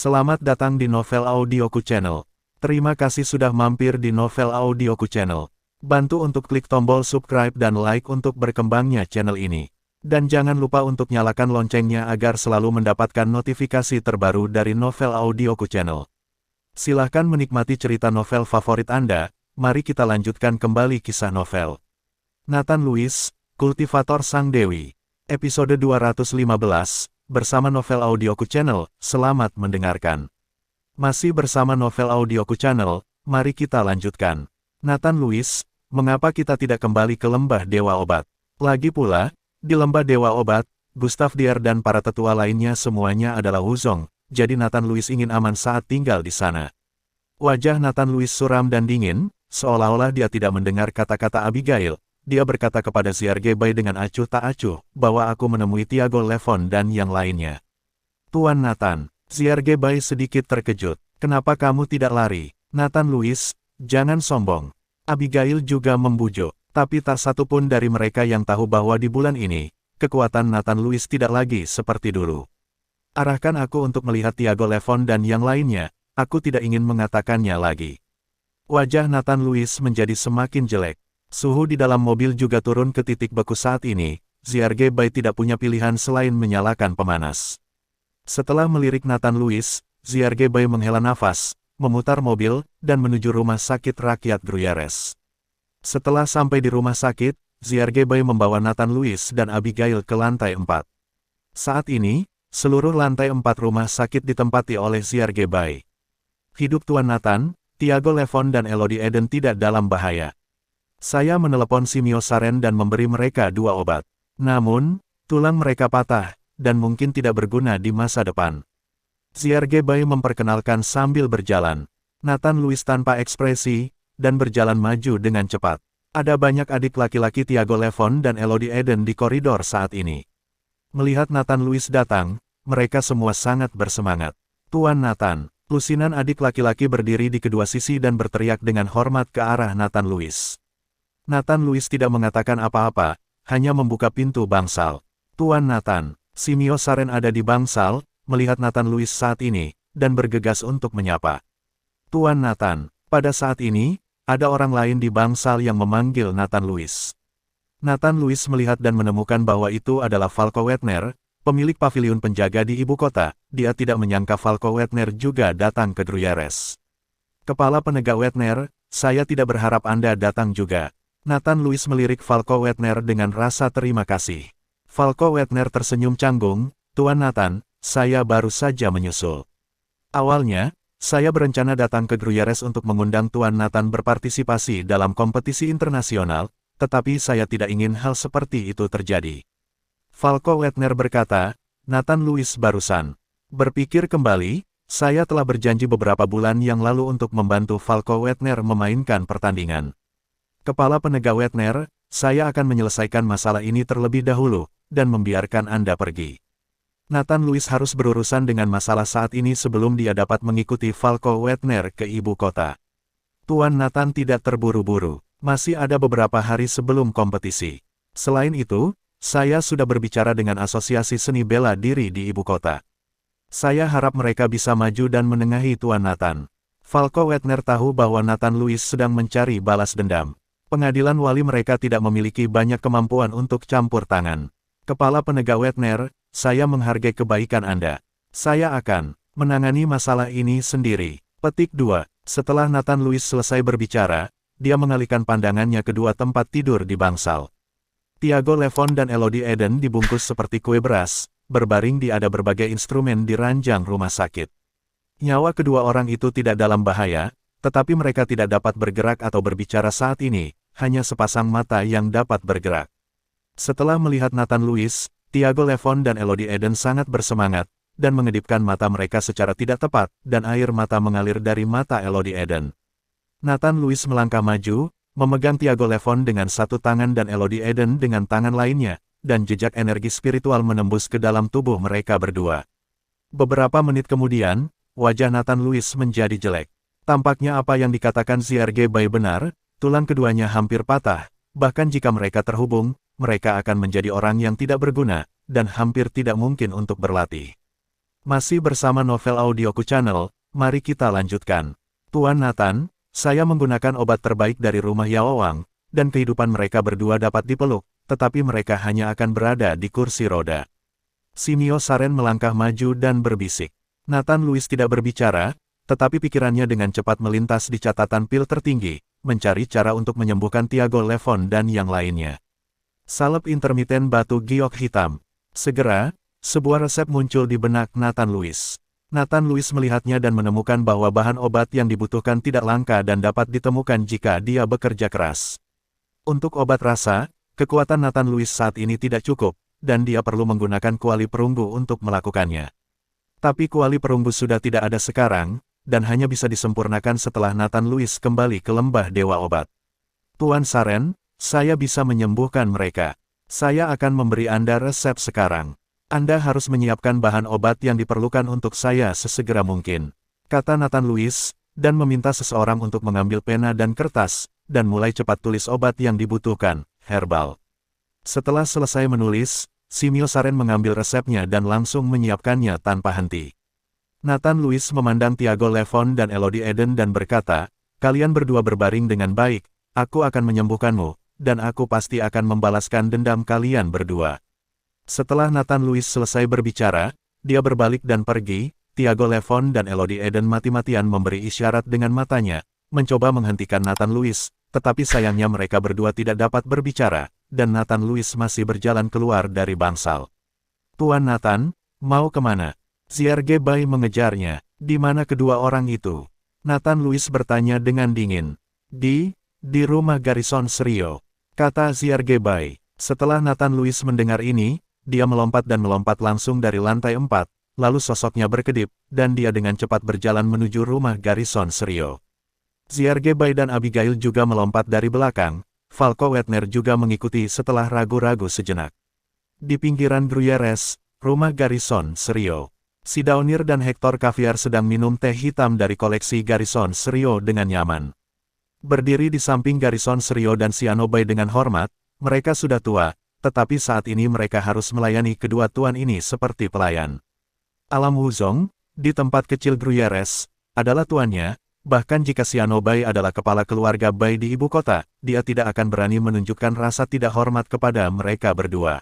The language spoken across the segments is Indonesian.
Selamat datang di Novel Audioku Channel. Terima kasih sudah mampir di Novel Audioku Channel. Bantu untuk klik tombol subscribe dan like untuk berkembangnya channel ini. Dan jangan lupa untuk nyalakan loncengnya agar selalu mendapatkan notifikasi terbaru dari Novel Audioku Channel. Silahkan menikmati cerita novel favorit Anda. Mari kita lanjutkan kembali kisah novel Nathan Lewis, Kultivator Sang Dewi. Episode 215. Bersama Novel Audioku Channel, selamat mendengarkan. Masih bersama Novel Audioku Channel, mari kita lanjutkan. Nathan Lewis, mengapa kita tidak kembali ke Lembah Dewa Obat? Lagi pula, di Lembah Dewa Obat, Gustav Dier dan para tetua lainnya semuanya adalah Wuzong, jadi Nathan Lewis ingin aman saat tinggal di sana. Wajah Nathan Lewis suram dan dingin, seolah-olah dia tidak mendengar kata-kata Abigail. Dia berkata kepada Ziergebay dengan acuh tak acuh, bahwa aku menemui Tiago Levon dan yang lainnya. Tuan Nathan, Ziergebay sedikit terkejut. Kenapa kamu tidak lari? Nathan Lewis, jangan sombong. Abigail juga membujuk, tapi tak satu pun dari mereka yang tahu bahwa di bulan ini, kekuatan Nathan Lewis tidak lagi seperti dulu. Arahkan aku untuk melihat Tiago Levon dan yang lainnya, aku tidak ingin mengatakannya lagi. Wajah Nathan Lewis menjadi semakin jelek. Suhu di dalam mobil juga turun ke titik beku saat ini. Ziergebay tidak punya pilihan selain menyalakan pemanas. Setelah melirik Nathan Lewis, Ziergebay menghela nafas, memutar mobil, dan menuju rumah sakit rakyat Gruyères. Setelah sampai di rumah sakit, Ziergebay membawa Nathan Lewis dan Abigail ke lantai 4. Saat ini, seluruh lantai 4 rumah sakit ditempati oleh Ziergebay. Hidup Tuan Nathan, Tiago Levon dan Elodie Eden tidak dalam bahaya. Saya menelepon Simio Saren dan memberi mereka 2 obat. Namun, tulang mereka patah, dan mungkin tidak berguna di masa depan. Ziergebay memperkenalkan sambil berjalan. Nathan Lewis tanpa ekspresi, dan berjalan maju dengan cepat. Ada banyak adik laki-laki Tiago Levon dan Elodie Eden di koridor saat ini. Melihat Nathan Lewis datang, mereka semua sangat bersemangat. Tuan Nathan, lusinan adik laki-laki berdiri di kedua sisi dan berteriak dengan hormat ke arah Nathan Lewis. Nathan Lewis tidak mengatakan apa-apa, hanya membuka pintu bangsal. Tuan Nathan, Simio Saren ada di bangsal, melihat Nathan Lewis saat ini, dan bergegas untuk menyapa. Tuan Nathan, pada saat ini, ada orang lain di bangsal yang memanggil Nathan Lewis. Nathan Lewis melihat dan menemukan bahwa itu adalah Falco Wettner, pemilik paviliun penjaga di ibu kota. Dia tidak menyangka Falco Wettner juga datang ke Gruyères. Kepala penegak Wettner, saya tidak berharap Anda datang juga. Nathan Lewis melirik Falco Wettner dengan rasa terima kasih. Falco Wettner tersenyum canggung, Tuan Nathan, saya baru saja menyusul. Awalnya, saya berencana datang ke Gruyères untuk mengundang Tuan Nathan berpartisipasi dalam kompetisi internasional, tetapi saya tidak ingin hal seperti itu terjadi. Falco Wettner berkata, Nathan Lewis barusan berpikir kembali, saya telah berjanji beberapa bulan yang lalu untuk membantu Falco Wettner memainkan pertandingan. Kepala penegak Wettner, saya akan menyelesaikan masalah ini terlebih dahulu, dan membiarkan Anda pergi. Nathan Lewis harus berurusan dengan masalah saat ini sebelum dia dapat mengikuti Falco Wettner ke ibu kota. Tuan Nathan tidak terburu-buru, masih ada beberapa hari sebelum kompetisi. Selain itu, saya sudah berbicara dengan Asosiasi Seni Bela Diri di ibu kota. Saya harap mereka bisa maju dan menengahi Tuan Nathan. Falco Wettner tahu bahwa Nathan Lewis sedang mencari balas dendam. Pengadilan wali mereka tidak memiliki banyak kemampuan untuk campur tangan. Kepala penegak Wettner, saya menghargai kebaikan Anda. Saya akan menangani masalah ini sendiri. Petik 2. Setelah Nathan Lewis selesai berbicara, dia mengalihkan pandangannya ke 2 tempat tidur di bangsal. Tiago Levon dan Elodie Eden dibungkus seperti kue beras, berbaring di ada berbagai instrumen di ranjang rumah sakit. Nyawa kedua orang itu tidak dalam bahaya, tetapi mereka tidak dapat bergerak atau berbicara saat ini. Hanya sepasang mata yang dapat bergerak. Setelah melihat Nathan Lewis, Tiago Levon dan Elodie Eden sangat bersemangat, dan mengedipkan mata mereka secara tidak tepat, dan air mata mengalir dari mata Elodie Eden. Nathan Lewis melangkah maju, memegang Tiago Levon dengan satu tangan dan Elodie Eden dengan tangan lainnya, dan jejak energi spiritual menembus ke dalam tubuh mereka berdua. Beberapa menit kemudian, wajah Nathan Lewis menjadi jelek. Tampaknya apa yang dikatakan Ziergebay benar. Tulang keduanya hampir patah, bahkan jika mereka terhubung, mereka akan menjadi orang yang tidak berguna, dan hampir tidak mungkin untuk berlatih. Masih bersama Novel Audioku Channel, mari kita lanjutkan. Tuan Nathan, saya menggunakan obat terbaik dari rumah Yao Wang, dan kehidupan mereka berdua dapat dipeluk, tetapi mereka hanya akan berada di kursi roda. Simio Saren melangkah maju dan berbisik. Nathan Louis tidak berbicara, tetapi pikirannya dengan cepat melintas di catatan pil tertinggi, mencari cara untuk menyembuhkan Tiago Levon dan yang lainnya. Salep intermiten batu giok hitam. Segera, sebuah resep muncul di benak Nathan Louis. Nathan Louis melihatnya dan menemukan bahwa bahan obat yang dibutuhkan tidak langka dan dapat ditemukan jika dia bekerja keras. Untuk obat rasa, kekuatan Nathan Louis saat ini tidak cukup, dan dia perlu menggunakan kuali perunggu untuk melakukannya. Tapi kuali perunggu sudah tidak ada sekarang, dan hanya bisa disempurnakan setelah Nathan Louis kembali ke lembah Dewa Obat. Tuan Saren, saya bisa menyembuhkan mereka. Saya akan memberi Anda resep sekarang. Anda harus menyiapkan bahan obat yang diperlukan untuk saya sesegera mungkin, kata Nathan Louis, dan meminta seseorang untuk mengambil pena dan kertas, dan mulai cepat tulis obat yang dibutuhkan, herbal. Setelah selesai menulis, Simio Saren mengambil resepnya dan langsung menyiapkannya tanpa henti. Nathan Louis memandang Tiago Levon dan Elodie Eden dan berkata, kalian berdua berbaring dengan baik, aku akan menyembuhkanmu, dan aku pasti akan membalaskan dendam kalian berdua. Setelah Nathan Louis selesai berbicara, dia berbalik dan pergi. Tiago Levon dan Elodie Eden mati-matian memberi isyarat dengan matanya, mencoba menghentikan Nathan Louis, tetapi sayangnya mereka berdua tidak dapat berbicara, dan Nathan Louis masih berjalan keluar dari bangsal. Tuan Nathan, mau kemana? Zierge Bai mengejarnya. Di mana kedua orang itu? Nathan Louis bertanya dengan dingin. Di rumah Garrison Serio, kata Zierge Bai. Setelah Nathan Louis mendengar ini, dia melompat langsung dari lantai 4, lalu sosoknya berkedip, dan dia dengan cepat berjalan menuju rumah Garrison Serio. Zierge Bai dan Abigail juga melompat dari belakang. Falco Wetner juga mengikuti setelah ragu-ragu sejenak. Di pinggiran Gruyères, rumah Garrison Serio, Sidaunir dan Hector Caviar sedang minum teh hitam dari koleksi Garrison Serio dengan nyaman. Berdiri di samping Garrison Serio dan Xiaobai dengan hormat, mereka sudah tua, tetapi saat ini mereka harus melayani kedua tuan ini seperti pelayan. Alam Wuzong, di tempat kecil Gruyères, adalah tuannya. Bahkan jika Xiaobai adalah kepala keluarga Bai di ibu kota, dia tidak akan berani menunjukkan rasa tidak hormat kepada mereka berdua.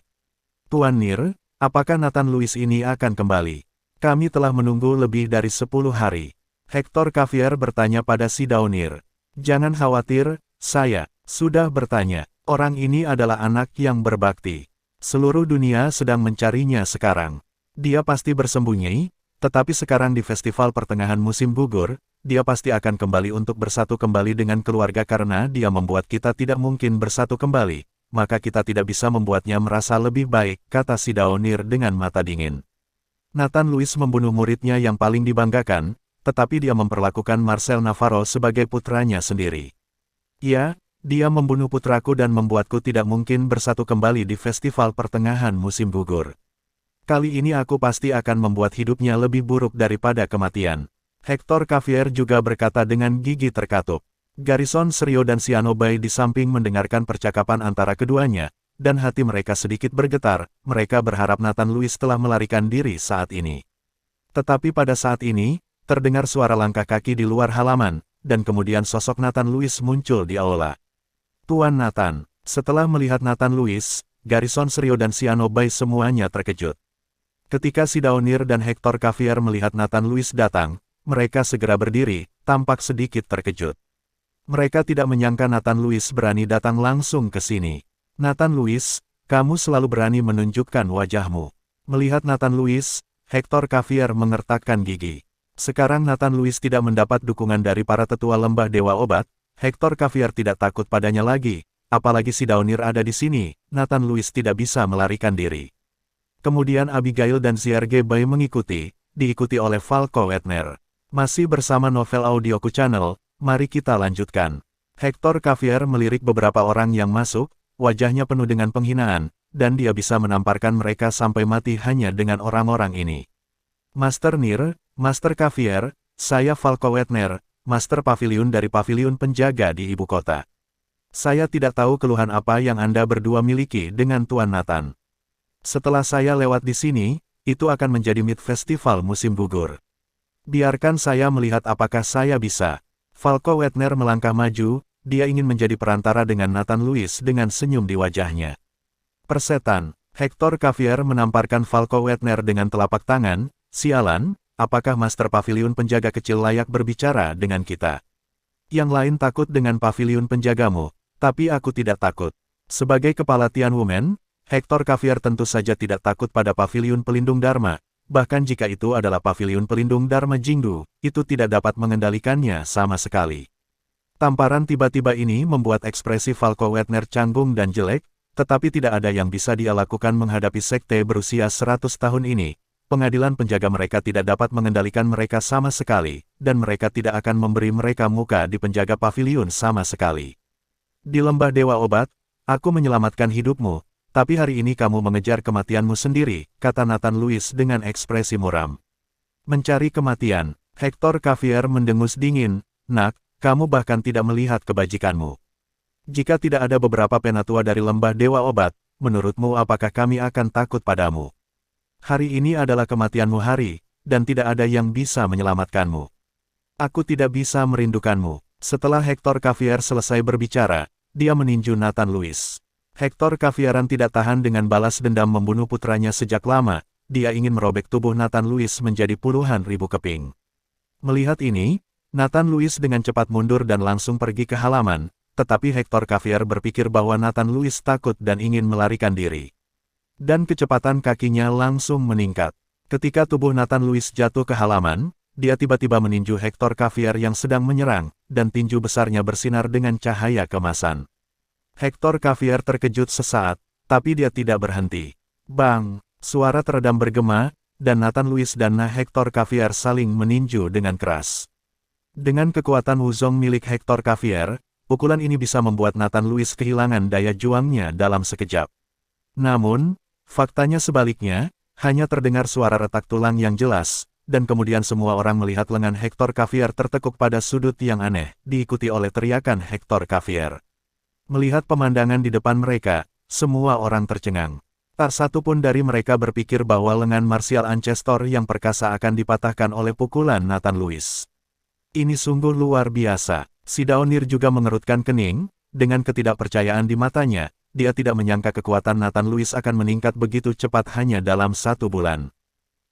Tuan Nir, apakah Nathan Louis ini akan kembali? Kami telah menunggu lebih dari 10 hari. Hector Caviar bertanya pada Sidaunir. Jangan khawatir, saya sudah bertanya. Orang ini adalah anak yang berbakti. Seluruh dunia sedang mencarinya sekarang. Dia pasti bersembunyi, tetapi sekarang di festival pertengahan musim gugur, dia pasti akan kembali untuk bersatu kembali dengan keluarga karena dia membuat kita tidak mungkin bersatu kembali, maka kita tidak bisa membuatnya merasa lebih baik, kata Sidaunir dengan mata dingin. Nathan Louis membunuh muridnya yang paling dibanggakan, tetapi dia memperlakukan Marcel Navarro sebagai putranya sendiri. Ya, dia membunuh putraku dan membuatku tidak mungkin bersatu kembali di festival pertengahan musim gugur. Kali ini aku pasti akan membuat hidupnya lebih buruk daripada kematian. Hector Caviar juga berkata dengan gigi terkatup. Garrison Serio dan Xiaobai di samping mendengarkan percakapan antara keduanya, dan hati mereka sedikit bergetar, mereka berharap Nathan Louis telah melarikan diri saat ini. Tetapi pada saat ini, terdengar suara langkah kaki di luar halaman, dan kemudian sosok Nathan Louis muncul di aula. Tuan Nathan, setelah melihat Nathan Louis, Garrison Serio dan Xiaobai semuanya terkejut. Ketika Sidaunir dan Hector Caviar melihat Nathan Louis datang, mereka segera berdiri, tampak sedikit terkejut. Mereka tidak menyangka Nathan Louis berani datang langsung ke sini. Nathan Louis, kamu selalu berani menunjukkan wajahmu. Melihat Nathan Louis, Hector Caviar mengertakkan gigi. Sekarang Nathan Louis tidak mendapat dukungan dari para tetua lembah Dewa Obat, Hector Caviar tidak takut padanya lagi, apalagi Sidaunir ada di sini, Nathan Louis tidak bisa melarikan diri. Kemudian Abigail dan Zierge Bai mengikuti, diikuti oleh Falco Wetner. Masih bersama Novel Audioku Channel, mari kita lanjutkan. Hector Caviar melirik beberapa orang yang masuk, wajahnya penuh dengan penghinaan, dan dia bisa menamparkan mereka sampai mati hanya dengan orang-orang ini. Master Nir, Master Caviar, saya Falco Wetner, Master Pavilion dari Pavilion Penjaga di ibu kota. Saya tidak tahu keluhan apa yang Anda berdua miliki dengan Tuan Nathan. Setelah saya lewat di sini, itu akan menjadi mid festival musim gugur. Biarkan saya melihat apakah saya bisa. Falco Wetner melangkah maju, dia ingin menjadi perantara dengan Nathan Lewis dengan senyum di wajahnya. Persetan, Hector Xavier menamparkan Falco Wetner dengan telapak tangan, sialan, apakah Master Pavilion penjaga kecil layak berbicara dengan kita? Yang lain takut dengan pavilion penjagamu, tapi aku tidak takut. Sebagai kepala Tianwumen, Hector Xavier tentu saja tidak takut pada pavilion pelindung Dharma, bahkan jika itu adalah pavilion pelindung Dharma Jingdu, itu tidak dapat mengendalikannya sama sekali. Tamparan tiba-tiba ini membuat ekspresi Falco Wetner canggung dan jelek, tetapi tidak ada yang bisa dia lakukan menghadapi sekte berusia 100 tahun ini. Pengadilan penjaga mereka tidak dapat mengendalikan mereka sama sekali, dan mereka tidak akan memberi mereka muka di penjaga pavilion sama sekali. Di lembah Dewa Obat, aku menyelamatkan hidupmu, tapi hari ini kamu mengejar kematianmu sendiri, kata Nathan Lewis dengan ekspresi muram. Mencari kematian, Hector Xavier mendengus dingin, nak, kamu bahkan tidak melihat kebajikanmu. Jika tidak ada beberapa penatua dari lembah Dewa Obat, menurutmu apakah kami akan takut padamu? Hari ini adalah kematianmu hari, dan tidak ada yang bisa menyelamatkanmu. Aku tidak bisa merindukanmu. Setelah Hector Xavier selesai berbicara, dia meninju Nathan Lewis. Hector Xavieran tidak tahan dengan balas dendam membunuh putranya sejak lama, dia ingin merobek tubuh Nathan Lewis menjadi puluhan ribu keping. Melihat ini, Nathan Lewis dengan cepat mundur dan langsung pergi ke halaman, tetapi Hector Xavier berpikir bahwa Nathan Lewis takut dan ingin melarikan diri. Dan kecepatan kakinya langsung meningkat. Ketika tubuh Nathan Lewis jatuh ke halaman, dia tiba-tiba meninju Hector Xavier yang sedang menyerang, dan tinju besarnya bersinar dengan cahaya kemasan. Hector Xavier terkejut sesaat, tapi dia tidak berhenti. Bang! Suara teredam bergema, dan Nathan Lewis dan Hector Xavier saling meninju dengan keras. Dengan kekuatan Wuzong milik Hector Xavier, pukulan ini bisa membuat Nathan Lewis kehilangan daya juangnya dalam sekejap. Namun, faktanya sebaliknya, hanya terdengar suara retak tulang yang jelas, dan kemudian semua orang melihat lengan Hector Xavier tertekuk pada sudut yang aneh, diikuti oleh teriakan Hector Xavier. Melihat pemandangan di depan mereka, semua orang tercengang. Tak satu pun dari mereka berpikir bahwa lengan martial Ancestor yang perkasa akan dipatahkan oleh pukulan Nathan Lewis. Ini sungguh luar biasa. Si Daonir juga mengerutkan kening, dengan ketidakpercayaan di matanya, dia tidak menyangka kekuatan Nathan Lewis akan meningkat begitu cepat hanya dalam 1 bulan.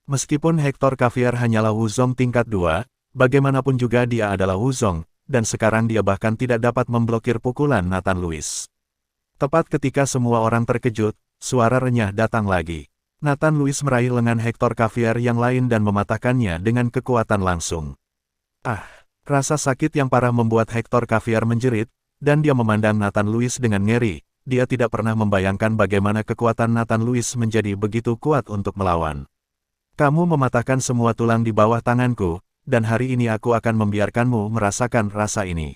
Meskipun Hector Xavier hanyalah Wuzong tingkat 2, bagaimanapun juga dia adalah Wuzong, dan sekarang dia bahkan tidak dapat memblokir pukulan Nathan Lewis. Tepat ketika semua orang terkejut, suara renyah datang lagi. Nathan Lewis meraih lengan Hector Xavier yang lain dan mematahkannya dengan kekuatan langsung. Ah! Rasa sakit yang parah membuat Hector Xavier menjerit, dan dia memandang Nathan Lewis dengan ngeri. Dia tidak pernah membayangkan bagaimana kekuatan Nathan Lewis menjadi begitu kuat untuk melawan. Kamu mematahkan semua tulang di bawah tanganku, dan hari ini aku akan membiarkanmu merasakan rasa ini.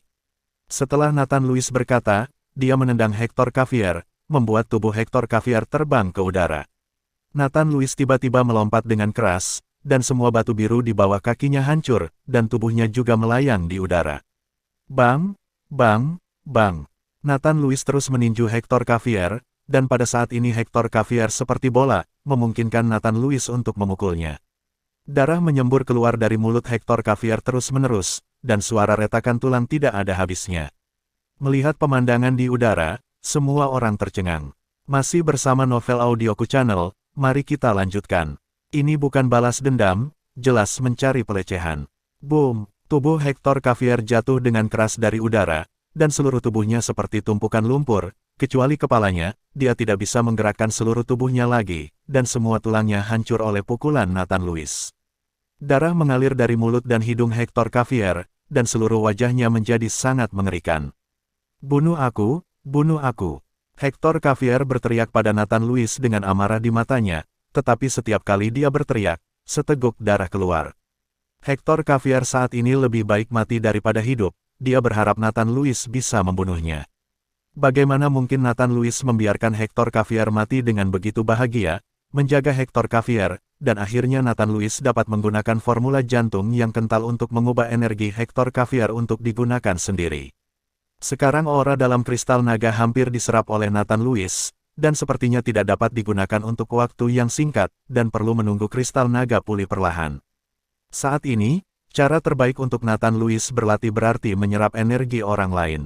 Setelah Nathan Lewis berkata, dia menendang Hector Xavier, membuat tubuh Hector Xavier terbang ke udara. Nathan Lewis tiba-tiba melompat dengan keras, dan semua batu biru di bawah kakinya hancur, dan tubuhnya juga melayang di udara. Bang! Bang! Bang! Nathan Lewis terus meninju Hector Xavier, dan pada saat ini Hector Xavier seperti bola, memungkinkan Nathan Lewis untuk memukulnya. Darah menyembur keluar dari mulut Hector Xavier terus-menerus, dan suara retakan tulang tidak ada habisnya. Melihat pemandangan di udara, semua orang tercengang. Masih bersama Novel Audioku Channel, mari kita lanjutkan. Ini bukan balas dendam, jelas mencari pelecehan. Boom! Tubuh Hector Xavier jatuh dengan keras dari udara, dan seluruh tubuhnya seperti tumpukan lumpur, kecuali kepalanya, dia tidak bisa menggerakkan seluruh tubuhnya lagi, dan semua tulangnya hancur oleh pukulan Nathan Lewis. Darah mengalir dari mulut dan hidung Hector Xavier, dan seluruh wajahnya menjadi sangat mengerikan. Bunuh aku, bunuh aku. Hector Xavier berteriak pada Nathan Lewis dengan amarah di matanya, tetapi setiap kali dia berteriak, seteguk darah keluar. Hector Xavier saat ini lebih baik mati daripada hidup, dia berharap Nathan Lewis bisa membunuhnya. Bagaimana mungkin Nathan Lewis membiarkan Hector Xavier mati dengan begitu bahagia, menjaga Hector Xavier, dan akhirnya Nathan Lewis dapat menggunakan formula jantung yang kental untuk mengubah energi Hector Xavier untuk digunakan sendiri. Sekarang aura dalam kristal naga hampir diserap oleh Nathan Lewis, dan sepertinya tidak dapat digunakan untuk waktu yang singkat, dan perlu menunggu kristal naga pulih perlahan. Saat ini, cara terbaik untuk Nathan Lewis berlatih berarti menyerap energi orang lain.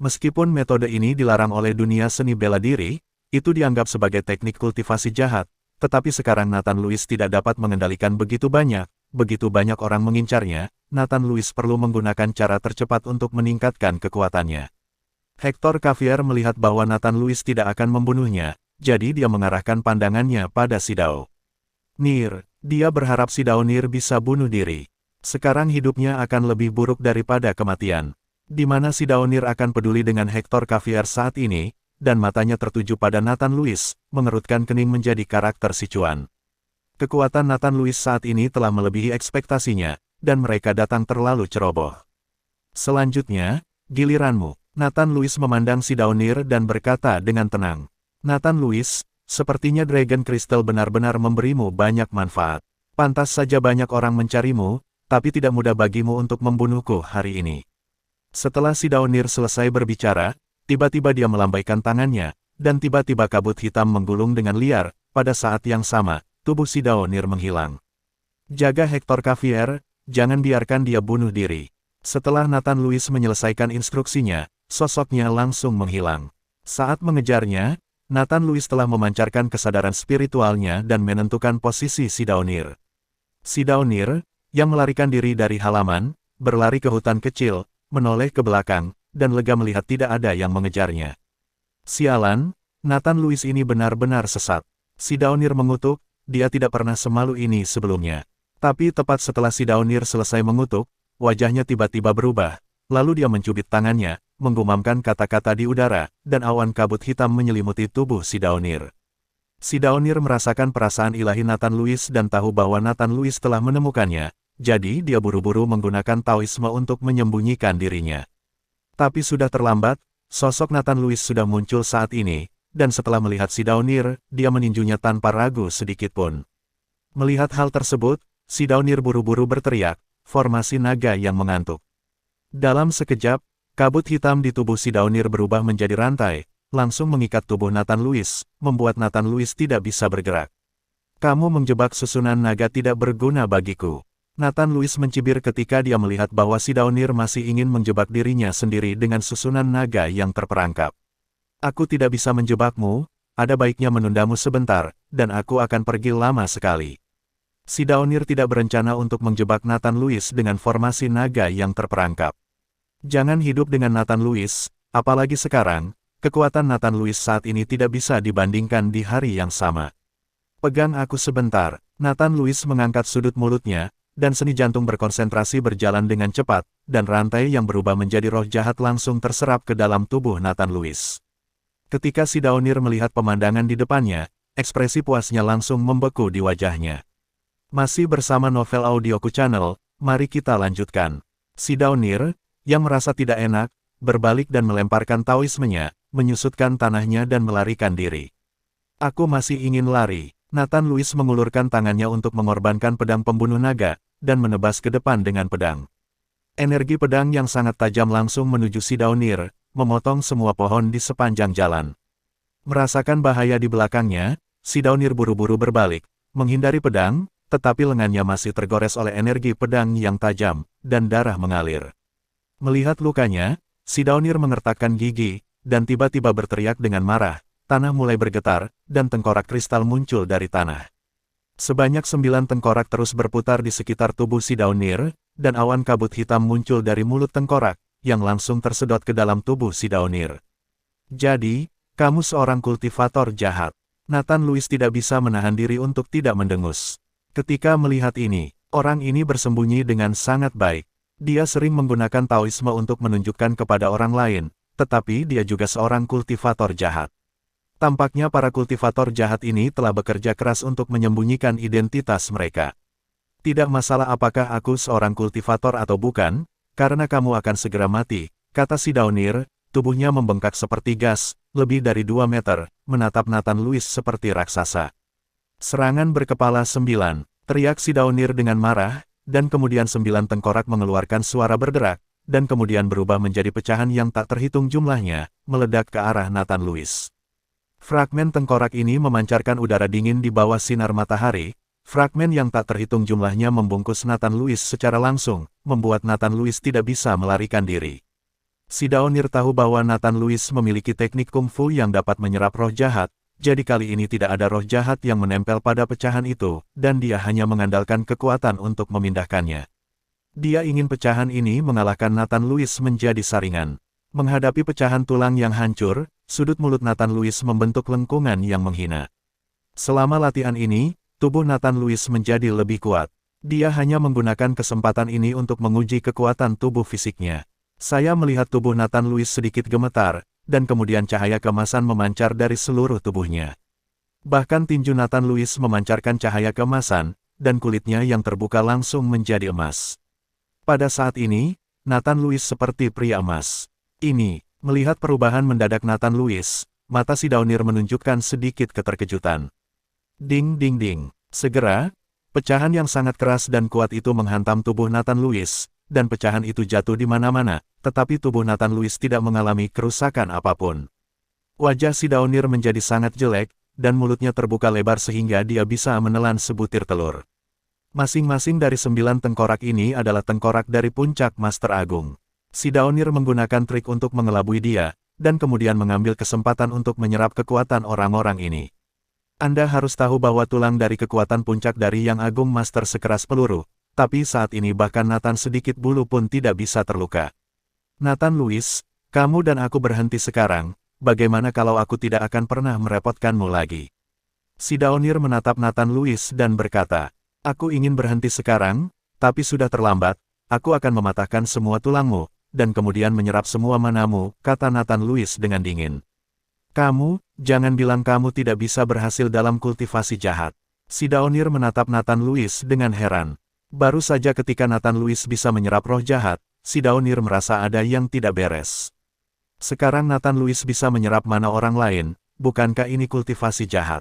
Meskipun metode ini dilarang oleh dunia seni bela diri, itu dianggap sebagai teknik kultivasi jahat, tetapi sekarang Nathan Lewis tidak dapat mengendalikan begitu banyak orang mengincarnya, Nathan Lewis perlu menggunakan cara tercepat untuk meningkatkan kekuatannya. Hector Xavier melihat bahwa Nathan Lewis tidak akan membunuhnya, jadi dia mengarahkan pandangannya pada Shidao Nir. Dia berharap Shidao Nir bisa bunuh diri. Sekarang hidupnya akan lebih buruk daripada kematian. Di mana Shidao Nir akan peduli dengan Hector Xavier saat ini, dan matanya tertuju pada Nathan Lewis, mengerutkan kening menjadi karakter Sichuan. Kekuatan Nathan Lewis saat ini telah melebihi ekspektasinya, dan mereka datang terlalu ceroboh. Selanjutnya, giliranmu. Nathan Lewis memandang Shidao Nir dan berkata dengan tenang. Nathan Lewis, sepertinya Dragon Crystal benar-benar memberimu banyak manfaat. Pantas saja banyak orang mencarimu, tapi tidak mudah bagimu untuk membunuhku hari ini. Setelah Shidao Nir selesai berbicara, tiba-tiba dia melambaikan tangannya, dan tiba-tiba kabut hitam menggulung dengan liar. Pada saat yang sama, tubuh Shidao Nir menghilang. Jaga Hector Xavier, jangan biarkan dia bunuh diri. Setelah Nathan Lewis menyelesaikan instruksinya, sosoknya langsung menghilang. Saat mengejarnya, Nathan Lewis telah memancarkan kesadaran spiritualnya dan menentukan posisi Shidao Nir. Shidao Nir, yang melarikan diri dari halaman, berlari ke hutan kecil, menoleh ke belakang, dan lega melihat tidak ada yang mengejarnya. Sialan, Nathan Lewis ini benar-benar sesat. Shidao Nir mengutuk, dia tidak pernah semalu ini sebelumnya. Tapi tepat setelah Shidao Nir selesai mengutuk, wajahnya tiba-tiba berubah, lalu dia mencubit tangannya, menggumamkan kata-kata di udara, dan awan kabut hitam menyelimuti tubuh Shidao Nir. Shidao Nir merasakan perasaan ilahi Nathan Lewis dan tahu bahwa Nathan Lewis telah menemukannya, jadi dia buru-buru menggunakan Taoisme untuk menyembunyikan dirinya. Tapi sudah terlambat, sosok Nathan Lewis sudah muncul saat ini, dan setelah melihat Shidao Nir, dia meninjunya tanpa ragu sedikitpun. Melihat hal tersebut, Shidao Nir buru-buru berteriak, formasi naga yang mengantuk. Dalam sekejap, kabut hitam di tubuh Shidao Nir berubah menjadi rantai, langsung mengikat tubuh Nathan Lewis, membuat Nathan Lewis tidak bisa bergerak. Kamu menjebak susunan naga tidak berguna bagiku. Nathan Lewis mencibir ketika dia melihat bahwa Shidao Nir masih ingin menjebak dirinya sendiri dengan susunan naga yang terperangkap. Aku tidak bisa menjebakmu, ada baiknya menundamu sebentar, dan aku akan pergi lama sekali. Shidao Nir tidak berencana untuk menjebak Nathan Lewis dengan formasi naga yang terperangkap. Jangan hidup dengan Nathan Lewis, apalagi sekarang, kekuatan Nathan Lewis saat ini tidak bisa dibandingkan di hari yang sama. Pegang aku sebentar, Nathan Lewis mengangkat sudut mulutnya, dan seni jantung berkonsentrasi berjalan dengan cepat, dan rantai yang berubah menjadi roh jahat langsung terserap ke dalam tubuh Nathan Lewis. Ketika Shidao Nir melihat pemandangan di depannya, ekspresi puasnya langsung membeku di wajahnya. Masih bersama Novel Audioku Channel, mari kita lanjutkan. Shidao Nir, yang merasa tidak enak, berbalik dan melemparkan Taoismenya, menyusutkan tanahnya dan melarikan diri. Aku masih ingin lari. Nathan Lewis mengulurkan tangannya untuk mengorbankan pedang pembunuh naga, dan menebas ke depan dengan pedang. Energi pedang yang sangat tajam langsung menuju Shidao Nir, memotong semua pohon di sepanjang jalan. Merasakan bahaya di belakangnya, Shidao Nir buru-buru berbalik, menghindari pedang, tetapi lengannya masih tergores oleh energi pedang yang tajam, dan darah mengalir. Melihat lukanya, Shidao Nir mengertakkan gigi, dan tiba-tiba berteriak dengan marah, tanah mulai bergetar, dan tengkorak kristal muncul dari tanah. Sebanyak 9 tengkorak terus berputar di sekitar tubuh Shidao Nir, dan awan kabut hitam muncul dari mulut tengkorak, yang langsung tersedot ke dalam tubuh Shidao Nir. Jadi, kamu seorang kultivator jahat. Nathan Lewis tidak bisa menahan diri untuk tidak mendengus. Ketika melihat ini, orang ini bersembunyi dengan sangat baik. Dia sering menggunakan Taoisme untuk menunjukkan kepada orang lain, tetapi dia juga seorang kultivator jahat. Tampaknya para kultivator jahat ini telah bekerja keras untuk menyembunyikan identitas mereka. Tidak masalah apakah aku seorang kultivator atau bukan, karena kamu akan segera mati, kata Shidao Nir, tubuhnya membengkak seperti gas, lebih dari 2 meter, menatap Nathan Lewis seperti raksasa. Serangan berkepala 9, teriak Shidao Nir dengan marah, dan kemudian 9 tengkorak mengeluarkan suara berderak, dan kemudian berubah menjadi pecahan yang tak terhitung jumlahnya, meledak ke arah Nathan Lewis. Fragmen tengkorak ini memancarkan udara dingin di bawah sinar matahari. Fragmen yang tak terhitung jumlahnya membungkus Nathan Lewis secara langsung, membuat Nathan Lewis tidak bisa melarikan diri. Si Daonir tahu bahwa Nathan Lewis memiliki teknik kungfu yang dapat menyerap roh jahat, jadi kali ini tidak ada roh jahat yang menempel pada pecahan itu, dan dia hanya mengandalkan kekuatan untuk memindahkannya. Dia ingin pecahan ini mengalahkan Nathan Lewis menjadi saringan. Menghadapi pecahan tulang yang hancur, sudut mulut Nathan Lewis membentuk lengkungan yang menghina. Selama latihan ini, tubuh Nathan Lewis menjadi lebih kuat. Dia hanya menggunakan kesempatan ini untuk menguji kekuatan tubuh fisiknya. Saya melihat tubuh Nathan Lewis sedikit gemetar, dan kemudian cahaya keemasan memancar dari seluruh tubuhnya. Bahkan tinju Nathan Lewis memancarkan cahaya keemasan, dan kulitnya yang terbuka langsung menjadi emas. Pada saat ini, Nathan Lewis seperti pria emas. Ini, melihat perubahan mendadak Nathan Lewis, mata si Daonir menunjukkan sedikit keterkejutan. Ding ding ding. Segera, pecahan yang sangat keras dan kuat itu menghantam tubuh Nathan Lewis, dan pecahan itu jatuh di mana-mana, tetapi tubuh Nathan Lewis tidak mengalami kerusakan apapun. Wajah si Daonir menjadi sangat jelek, dan mulutnya terbuka lebar sehingga dia bisa menelan sebutir telur. Masing-masing dari 9 tengkorak ini adalah tengkorak dari puncak Master Agung. Si Daonir menggunakan trik untuk mengelabui dia, dan kemudian mengambil kesempatan untuk menyerap kekuatan orang-orang ini. Anda harus tahu bahwa tulang dari kekuatan puncak dari Yang Agung Master sekeras peluru, tapi saat ini bahkan Nathan sedikit bulu pun tidak bisa terluka. Nathan Lewis, kamu dan aku berhenti sekarang, bagaimana kalau aku tidak akan pernah merepotkanmu lagi? Si Daonir menatap Nathan Lewis dan berkata, aku ingin berhenti sekarang, tapi sudah terlambat, aku akan mematahkan semua tulangmu, dan kemudian menyerap semua manamu, kata Nathan Lewis dengan dingin. Kamu, jangan bilang kamu tidak bisa berhasil dalam kultivasi jahat. Si Daonir menatap Nathan Lewis dengan heran. Baru saja ketika Nathan Lewis bisa menyerap roh jahat, si Daonir merasa ada yang tidak beres. Sekarang Nathan Lewis bisa menyerap mana orang lain, bukankah ini kultivasi jahat?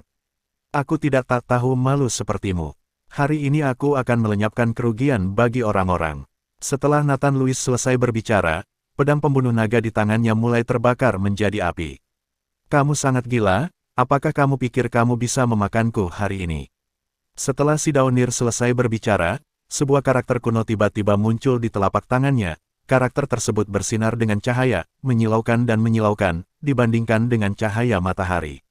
Aku tidak tak tahu malu sepertimu. Hari ini aku akan melenyapkan kerugian bagi orang-orang. Setelah Nathan Lewis selesai berbicara, pedang pembunuh naga di tangannya mulai terbakar menjadi api. Kamu sangat gila, apakah kamu pikir kamu bisa memakanku hari ini? Setelah si Daonir selesai berbicara, sebuah karakter kuno tiba-tiba muncul di telapak tangannya. Karakter tersebut bersinar dengan cahaya, menyilaukan dan menyilaukan, dibandingkan dengan cahaya matahari.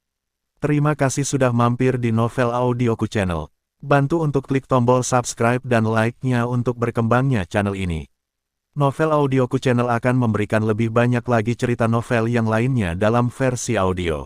Terima kasih sudah mampir di Novel Audioku Channel. Bantu untuk klik tombol subscribe dan like-nya untuk berkembangnya channel ini. Novel Audioku Channel akan memberikan lebih banyak lagi cerita novel yang lainnya dalam versi audio.